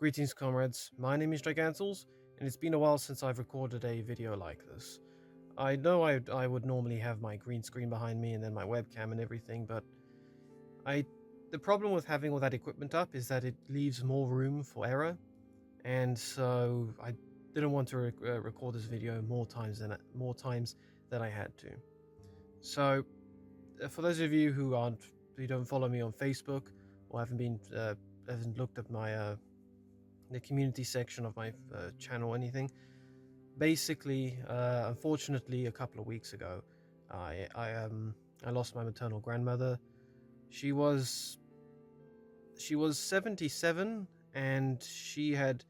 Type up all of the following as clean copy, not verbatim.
Greetings, comrades. My name is Gigantles, and it's been a while since I've recorded a video like this. I know I would normally have my green screen behind me and then my webcam and everything, but the problem with having all that equipment up is that it leaves more room for error, and so I didn't want to record this video more times than I had to. So, for those of you who don't follow me on Facebook or haven't looked at my the community section of my channel or anything. Basically, unfortunately, a couple of weeks ago, I lost my maternal grandmother. She was 77, and she had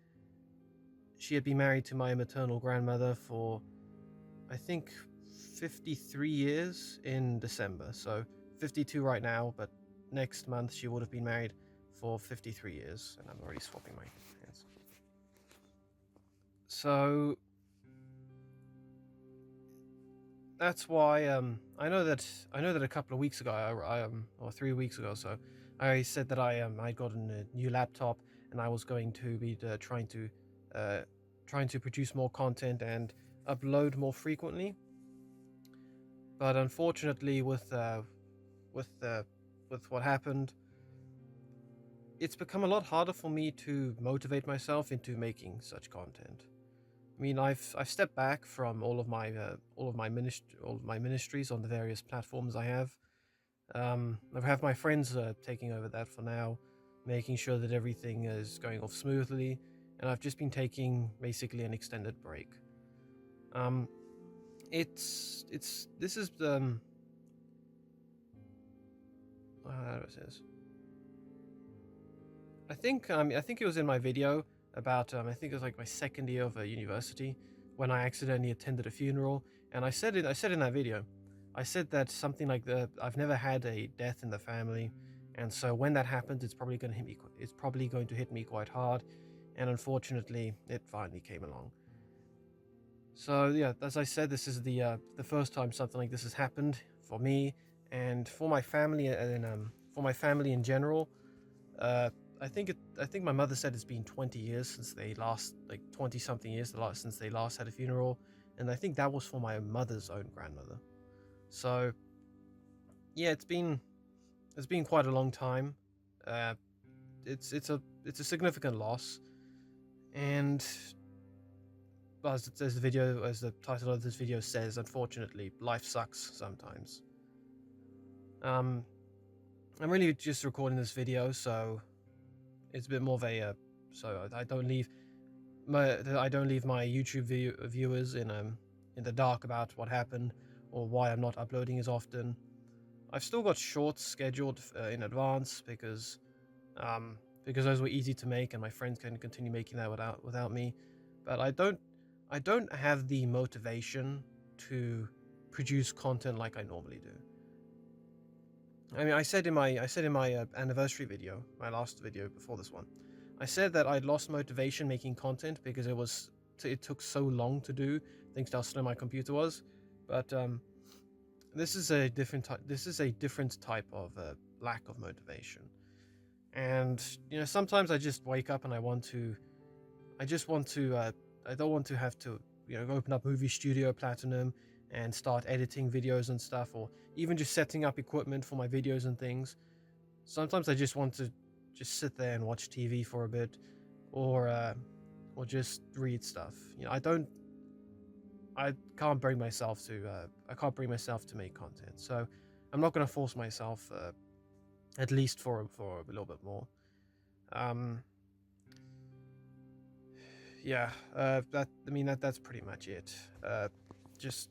been married to my maternal grandmother for, I think, 53 years in December. So 52 right now, but next month she would have been married for 53 years, and I'm already swapping my hands. So that's why I know that a couple of weeks ago, or 3 weeks ago, so I said that I'd gotten a new laptop and I was going to be trying to produce more content and upload more frequently. But unfortunately, with what happened, it's become a lot harder for me to motivate myself into making such content. I mean, I've stepped back from all of my ministries on the various platforms I have. I have my friends taking over that for now, making sure that everything is going off smoothly, and I've just been taking basically an extended break. This is how do I say this? I think it was in my video about I think it was like my second year of university when I accidentally attended a funeral, and I said in that video, I said that something like I've never had a death in the family, and so when that happens, it's probably going to hit me quite hard, and unfortunately, it finally came along. So yeah, as I said, this is the first time something like this has happened for me and for my family, and for my family in general. I think my mother said it's been 20 years since they last, like 20 something years since they last had a funeral, and I think that was for my mother's own grandmother. So yeah, it's been quite a long time. It's a significant loss, and as the title of this video says, unfortunately, life sucks sometimes. I'm really just recording this video, so it's a bit more of a so I don't leave my YouTube viewers in the dark about what happened or why I'm not uploading as often. I've still got shorts scheduled in advance because those were easy to make and my friends can continue making that without me. But I don't have the motivation to produce content like I normally do. I mean, I said in my anniversary video, my last video before this one, I said that I'd lost motivation making content because it took so long to do, thanks to how slow my computer was. But this is a different type of lack of motivation. And sometimes I just wake up and I don't want to have to open up Movie Studio Platinum and start editing videos and stuff, or even just setting up equipment for my videos and things. Sometimes I just want to just sit there and watch TV for a bit, or just read stuff. I can't bring myself to make content, so I'm not going to force myself, at least for a little bit more. Yeah, that's pretty much it. Just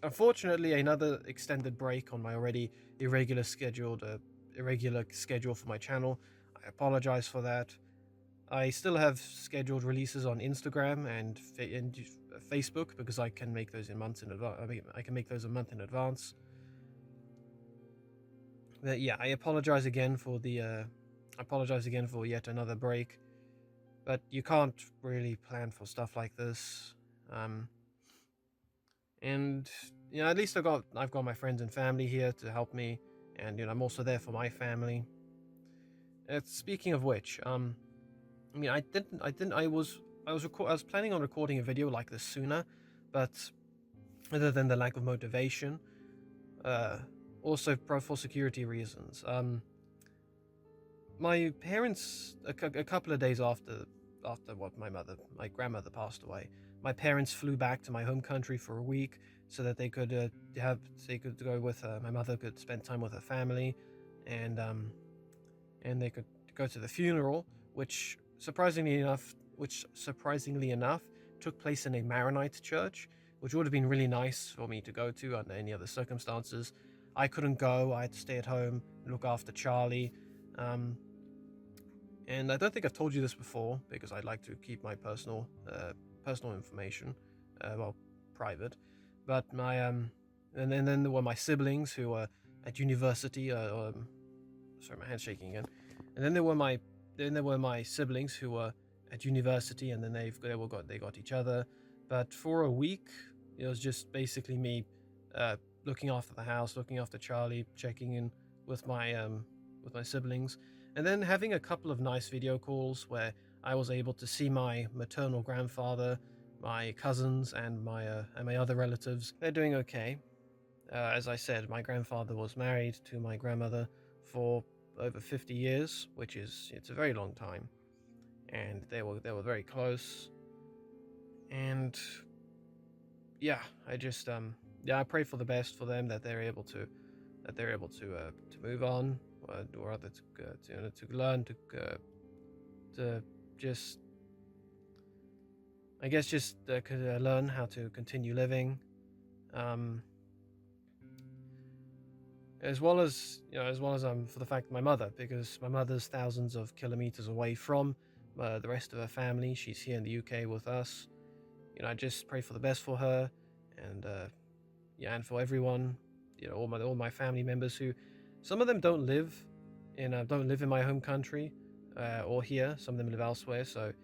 unfortunately, another extended break on my already irregular schedule for my channel. I apologize for that. I still have scheduled releases on Instagram and Facebook because I can make those months in advance. I can make those a month in advance. But yeah, I apologize again for yet another break. But you can't really plan for stuff like this. And at least I've got my friends and family here to help me, and I'm also there for my family. Speaking of which, I mean, I was planning on recording a video like this sooner, but other than the lack of motivation, uh, also for security reasons. My parents, a couple of days after what my grandmother passed away, my parents flew back to my home country for a week so that they could go with my mother could spend time with her family, and they could go to the funeral, which surprisingly enough took place in a Maronite church, which would have been really nice for me to go to under any other circumstances. I couldn't go. I had to stay at home and look after Charlie. Um, and I don't think I've told you this before because I'd like to keep my personal information, well, private. But my and then there were my siblings who were at university. Sorry, my hand's shaking again. And then there were my siblings who were at university, and then they got each other. But for a week, it was just basically me looking after the house, looking after Charlie, checking in with my siblings, and then having a couple of nice video calls where I was able to see my maternal grandfather, my cousins, and my other relatives. They're doing okay. As I said, my grandfather was married to my grandmother for over 50 years, it's a very long time, and they were very close. And yeah, I pray for the best for them, that they're able to move on, or rather to learn to just I guess just learn how to continue living. Um, as well as for the fact my mother, because my mother's thousands of kilometers away from the rest of her family. She's here in the UK with us. I just pray for the best for her, and and for everyone. All my family members who, some of them don't live in my home country or here. Some of them live elsewhere. So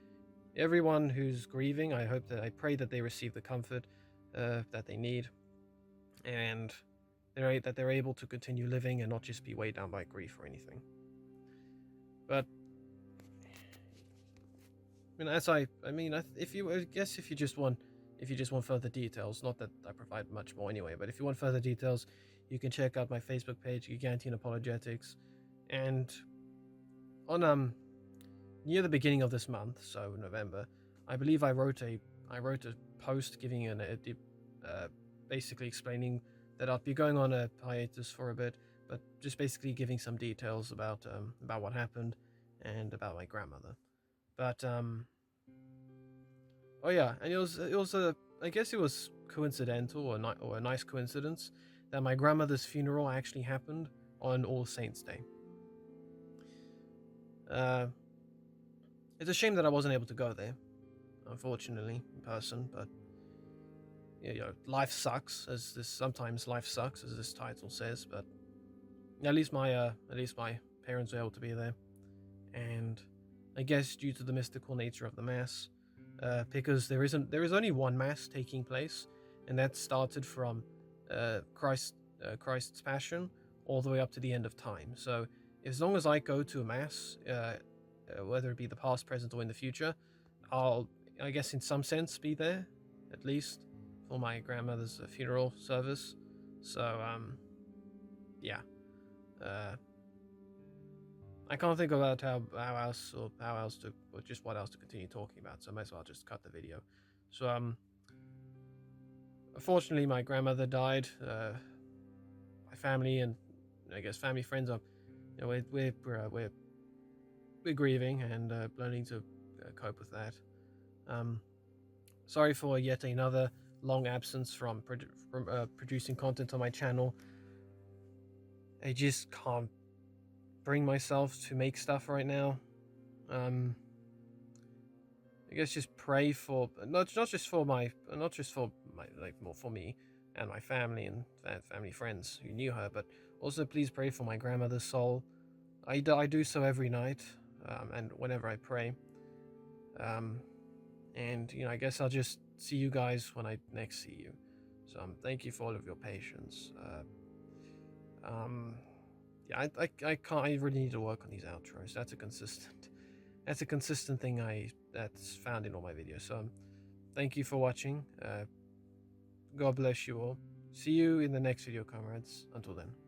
everyone who's grieving, I pray that they receive the comfort that they need, and that they're able to continue living and not just be weighed down by grief or anything. But if you just want further details, not that I provide much more anyway, but if you want further details, you can check out my Facebook page, Gigantian Apologetics, and on near the beginning of this month, so November, I believe I wrote a post giving basically explaining that I'd be going on a hiatus for a bit, but just basically giving some details about what happened and about my grandmother. But oh yeah, and I guess it was coincidental or a nice coincidence that my grandmother's funeral actually happened on All Saints Day. It's a shame that I wasn't able to go there, unfortunately, in person. But life sucks, sometimes life sucks, as this title says. But at least my parents were able to be there, and I guess due to the mystical nature of the mass, because there is only one mass taking place, and that started from Christ's Passion all the way up to the end of time. So as long as I go to a mass, whether it be the past, present, or in the future, I'll, I guess, in some sense, be there, at least for my grandmother's funeral service. So yeah. I can't think about what else to continue talking about, so I might as well just cut the video. So unfortunately, my grandmother died. My family and I guess family friends are, we're grieving and learning to cope with that. Sorry for yet another long absence from producing content on my channel. I just can't bring myself to make stuff right now. I guess just pray for not just for my more for me and my family and family friends who knew her, but also please pray for my grandmother's soul. I do so every night, and whenever I pray. And I guess I'll just see you guys when I next see you. So thank you for all of your patience. Yeah, I can't. I really need to work on these outros. That's a consistent That's a consistent thing that's found in all my videos. So thank you for watching. God bless you all. See you in the next video, comrades. Until then.